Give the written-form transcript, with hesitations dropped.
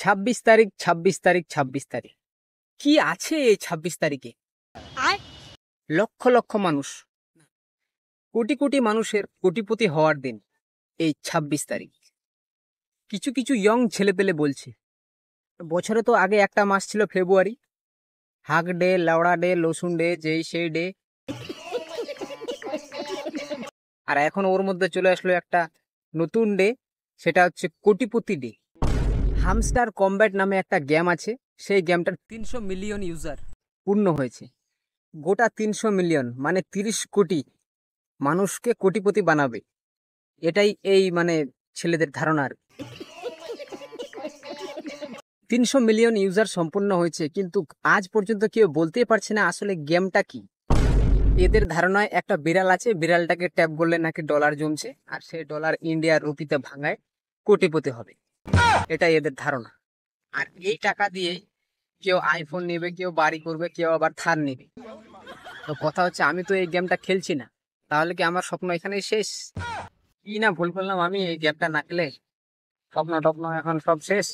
26 তারিখ, 26 তারিখ, 26 তারিখ। কি আছে এই 26 তারিখে? লক্ষ লক্ষ মানুষ, কোটি কোটি মানুষের কোটিপতি হওয়ার দিন এই 26 তারিখ। কিছু কিছু ইয়ং ছেলেপেলে বলছে বছরে তো আগে একটা মাস ছিল ফেব্রুয়ারি, হাগ ডে, লাউড়া ডে, লসুন ডে, যেই সেই ডে, আর এখন ওর মধ্যে চলে আসলো একটা নতুন ডে, সেটা হচ্ছে কোটিপতি ডে। হামস্টার কমব্যাট নামে একটা গেম আছে, সেই গেমটার 300 মিলিয়ন ইউজার পূর্ণ হয়েছে। গোটা 300 মিলিয়ন মানে 30 কোটি মানুষকে কোটিপতি বানাবে, এটাই এই মানে ছেলেদের ধারণা আর কি। 300 মিলিয়ন ইউজার সম্পূর্ণ হয়েছে, কিন্তু আজ পর্যন্ত কেউ বলতেই পারছে না আসলে গেমটা কি। এদের ধারণায় একটা বিড়াল আছে, বিড়ালটাকে ট্যাপ করলে নাকি ডলার জমছে, আর সেই ডলার ইন্ডিয়ার রুপিতে ভাঙায় কোটিপতি হবে, এটাই এদের ধারণা। আর এই টাকা দিয়ে কেউ আইফোন নেবে, কেউ বাড়ি করবে, কেউ আবার থার নেবে। তো কথা হচ্ছে, আমি তো এই গেমটা খেলছি না, তাহলে কি আমার স্বপ্ন এখানেই শেষ? কি না ভুল করলাম আমি এই গেমটা না খেলে, স্বপ্ন টপ্ন এখন সব শেষ।